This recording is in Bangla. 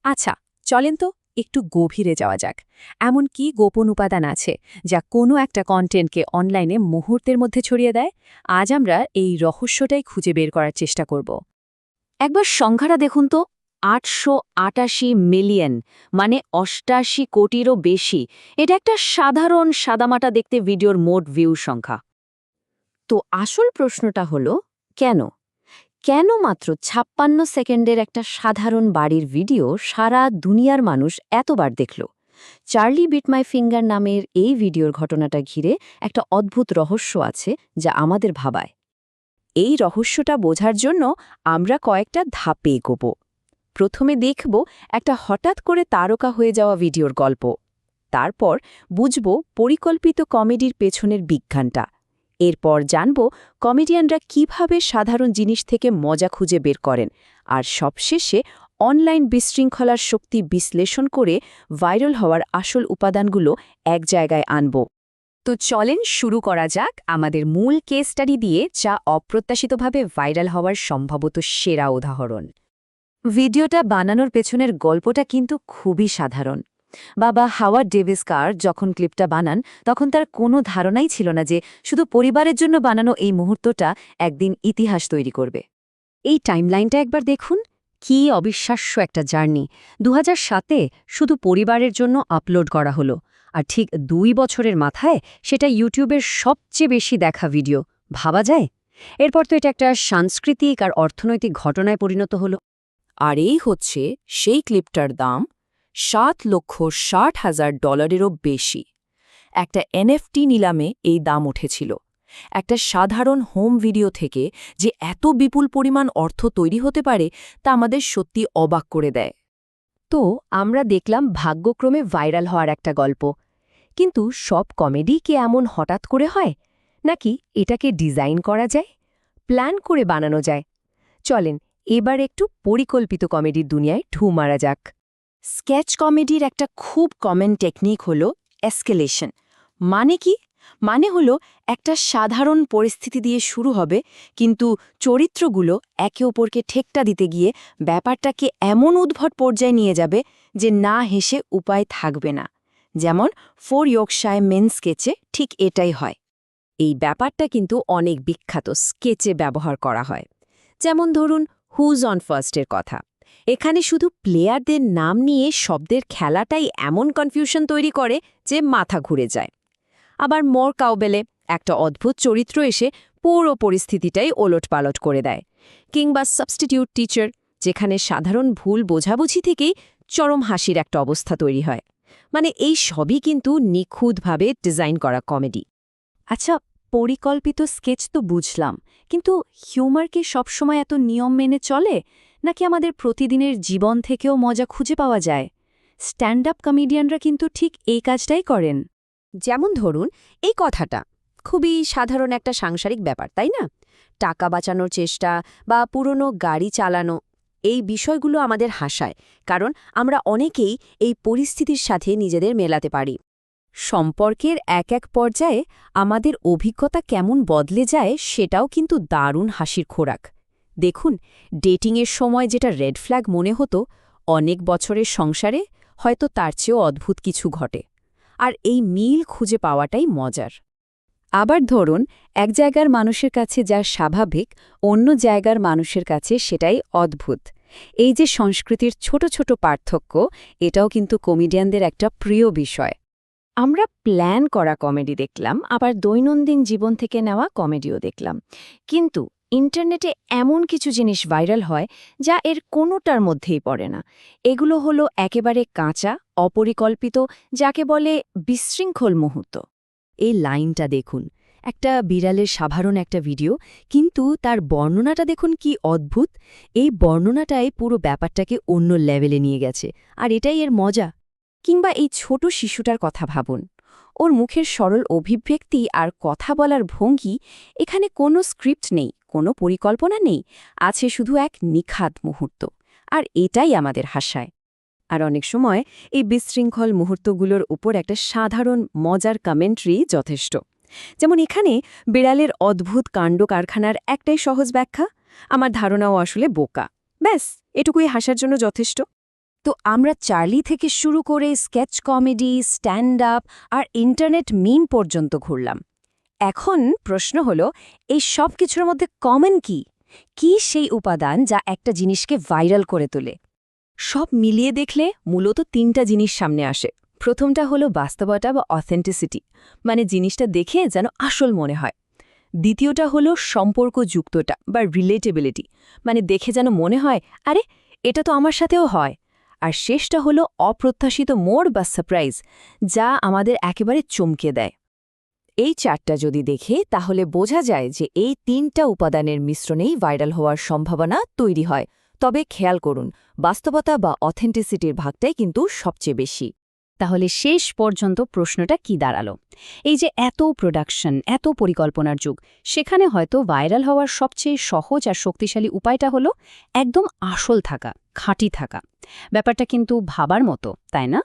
আচ্ছা, চলেন তো একটু গভীরে যাওয়া যাক। এমন কি গোপন উপাদান আছে যা কোনো একটা কন্টেন্টকে অনলাইনে মুহূর্তের মধ্যে ছড়িয়ে দেয়? আজ আমরা এই রহস্যটাই খুঁজে বের করার চেষ্টা করব। একবার সংখ্যাটা দেখুন তো, ৮৮৮ মিলিয়ন, মানে ৮৮ কোটিরও বেশি। এটা একটা সাধারণ সাদামাটা দেখতে ভিডিওর মোট ভিউ সংখ্যা। তো আসল প্রশ্নটা হলো, কেন কেন মাত্র ৫৬ সেকেন্ডের একটা সাধারণ বাড়ির ভিডিও সারা দুনিয়ার মানুষ এতবার দেখল? চার্লি বিট মাই ফিঙ্গার নামের এই ভিডিওর ঘটনাটা ঘিরে একটা অদ্ভুত রহস্য আছে যা আমাদের ভাবায়। এই রহস্যটা বোঝার জন্য আমরা কয়েকটা ধাপে এগোব। প্রথমে দেখব একটা হঠাৎ করে তারকা হয়ে যাওয়া ভিডিওর গল্প। তারপর বুঝব পরিকল্পিত কমেডির পেছনের বিজ্ঞানটা। এরপর জানব কমেডিয়ানরা কিভাবে সাধারণ জিনিস থেকে মজা খুঁজে বের করেন। আর সবশেষে অনলাইন বিশৃঙ্খলার শক্তি বিশ্লেষণ করে ভাইরাল হওয়ার আসল উপাদানগুলো এক জায়গায় আনব। তো চলেন শুরু করা যাক আমাদের মূল কেস স্টাডি দিয়ে, যা অপ্রত্যাশিতভাবে ভাইরাল হওয়ার সম্ভবত সেরা উদাহরণ। ভিডিওটা বানানোর পেছনের গল্পটা কিন্তু খুবই সাধারণ। বাবা হাওয়ার্ড ডেভিস কার যখন ক্লিপটা বানান, তখন তার কোনো ধারণাই ছিল না যে শুধু পরিবারের জন্য বানানো এই মুহূর্তটা একদিন ইতিহাস তৈরি করবে। এই টাইমলাইনটা একবার দেখুন, কি অবিশ্বাস্য একটা জার্নি। ২০০৭-এ শুধু পরিবারের জন্য আপলোড করা হলো, আর ঠিক ২ বছরের মাথায় সেটা ইউটিউবের সবচেয়ে বেশি দেখা ভিডিও। ভাবা যায়? এরপর তো এটা একটা সাংস্কৃতিক আর অর্থনৈতিক ঘটনায় পরিণত হলো। আর এই হচ্ছে সেই ক্লিপটার দাম, $৭,৬০,০০০-এরও বেশি। একটা এনএফটি নিলামে এই দাম উঠেছিল। একটা সাধারণ হোম ভিডিও থেকে যে এত বিপুল পরিমাণ অর্থ তৈরি হতে পারে তা আমাদের সত্যি অবাক করে দেয়। তো আমরা দেখলাম ভাগ্যক্রমে ভাইরাল হওয়ার একটা গল্প। কিন্তু সব কমেডি কি এমন হঠাৎ করে হয়, নাকি এটাকে ডিজাইন করা যায়, প্ল্যান করে বানানো যায়? চলেন এবার একটু পরিকল্পিত কমেডির দুনিয়ায় ঢু মারা যাক। স্কেচ কমেডির একটা খুব কমন টেকনিক হলো এসকেলেশন। মানে কি? মানে হলো একটা সাধারণ পরিস্থিতি দিয়ে শুরু হবে, কিন্তু চরিত্রগুলো একে অপরকে ঠেক্কা দিতে গিয়ে ব্যাপারটাকে এমন উদ্ভট পর্যায়ে নিয়ে যাবে যে না হেসে উপায় থাকবে না। যেমন ফোর ইয়র্কশায়ার মেন স্কেচে ঠিক এটাই হয়। এই ব্যাপারটা কিন্তু অনেক বিখ্যাত স্কেচে ব্যবহার করা হয়। যেমন ধরুন হুজ অন ফার্স্টের কথা। এখানে শুধু প্লেয়ারদের নাম নিয়ে শব্দের খেলাটাই এমন কনফিউশন তৈরি করে যে মাথা ঘুরে যায়। আবার মোর কাউবেলে একটা অদ্ভুত চরিত্র এসে পুরো পরিস্থিতিটাই ওলটপালট করে দেয়। কিংবা সাবস্টিটিউট টিচার, যেখানে সাধারণ ভুল বোঝাবুঝি থেকেই চরম হাসির একটা অবস্থা তৈরি হয়। মানে এই সবই কিন্তু নিখুঁতভাবে ডিজাইন করা কমেডি। আচ্ছা, পরিকল্পিত স্কেচ তো বুঝলাম, কিন্তু হিউমার কি সবসময় এত নিয়ম মেনে চলে, নাকি আমাদের প্রতিদিনের জীবন থেকেও মজা খুঁজে পাওয়া যায়? স্ট্যান্ড আপ কমেডিয়ানরা কিন্তু ঠিক এই কাজটাই করেন। যেমন ধরুন এই কথাটা খুবই সাধারণ একটা সাংসারিক ব্যাপার, তাই না? টাকা বাঁচানোর চেষ্টা বা পুরনো গাড়ি চালানো, এই বিষয়গুলো আমাদের হাসায়, কারণ আমরা অনেকেই এই পরিস্থিতির সাথে নিজেদের মেলাতে পারি। সম্পর্কের এক এক পর্যায়ে আমাদের অভিজ্ঞতা কেমন বদলে যায় সেটাও কিন্তু দারুণ হাসির খোরাক। দেখুন, ডেটিংয়ের সময় যেটা রেড ফ্ল্যাগ মনে হতো, অনেক বছরের সংসারে হয়তো তার চেয়েও অদ্ভুত কিছু ঘটে। আর এই মিল খুঁজে পাওয়াটাই মজার। আবার ধরুন এক জায়গার মানুষের কাছে যা স্বাভাবিক, অন্য জায়গার মানুষের কাছে সেটাই অদ্ভুত। এই যে সংস্কৃতির ছোট ছোট পার্থক্য, এটাও কিন্তু কমেডিয়ানদের একটা প্রিয় বিষয়। আমরা প্ল্যান করা কমেডি দেখলাম, আবার দৈনন্দিন জীবন থেকে নেওয়া কমেডিও দেখলাম। কিন্তু ইন্টারনেটে এমন কিছু জিনিস ভাইরাল হয় যা এর কোনোটার মধ্যেই পড়ে না। এগুলো হলো একেবারে কাঁচা, অপরিকল্পিত, যাকে বলে বিশৃঙ্খল মুহূর্ত। এই লাইনটা দেখুন, একটা বিড়ালের সাধারণ একটা ভিডিও, কিন্তু তার বর্ণনাটা দেখুন কি অদ্ভুত। এই বর্ণনাটাই পুরো ব্যাপারটাকে অন্য লেভেলে নিয়ে গেছে, আর এটাই এর মজা। কিংবা এই ছোট শিশুটার কথা ভাবুন, ওর মুখের সরল অভিব্যক্তি আর কথা বলার ভঙ্গি, এখানে কোনো স্ক্রিপ্ট নেই, কোনো পরিকল্পনা নেই, আছে শুধু এক নিখাদ মুহূর্ত, আর এটাই আমাদের হাসায়। আর অনেক সময় এই বিশৃঙ্খল মুহূর্তগুলোর উপর একটা সাধারণ মজার কমেন্ট্রি যথেষ্ট। যেমন এখানে বিড়ালের অদ্ভুত কাণ্ড কারখানার একটাই সহজ ব্যাখ্যা, আমার ধারণাও আসলে বোকা, ব্যাস এটুকুই হাসার জন্য যথেষ্ট। তো আমরা চার্লি থেকে শুরু করে স্কেচ কমেডি, স্ট্যান্ড আপ আর ইন্টারনেট মিম পর্যন্ত ঘুরলাম। এখন প্রশ্ন হলো, এই সব কিছুর মধ্যে কমন কি? কি সেই উপাদান যা একটা জিনিসকে ভাইরাল করে তোলে? সব মিলিয়ে দেখলে মূলত 3টা জিনিস সামনে আসে। প্রথমটা হলো বাস্তবতা বা অথেন্টিসিটি, মানে জিনিসটা দেখে যেন আসল মনে হয়। দ্বিতীয়টা হলো সম্পর্কযুক্ততা বা রিলেটেবিলিটি, মানে দেখে যেন মনে হয় আরে এটা তো আমার সাথেও হয়। আর শেষটা হলো অপ্রত্যাশিত মোড় বা সারপ্রাইজ, যা আমাদের একেবারে চমকে দেয়। এই 4টা যদি দেখে তাহলে বোঝা যায় যে এই 3টা উপাদানের মিশ্রণেই ভাইরাল হওয়ার সম্ভাবনা তৈরি হয়। তবে খেয়াল করুন, বাস্তবতা বা অথেন্টিসিটির ভাগটাই কিন্তু সবচেয়ে বেশি। তাহলে শেষ পর্যন্ত প্রশ্নটা কি দাঁড়ালো? এই যে এত প্রোডাকশন, এত পরিকল্পনার যুগ, সেখানে হয়তো ভাইরাল হওয়ার সবচেয়ে সহজ আর শক্তিশালী উপায়টা হলো একদম আসল থাকা, খাঁটি থাকা। ব্যাপারটা কিন্তু ভাবার মতো, তাই না?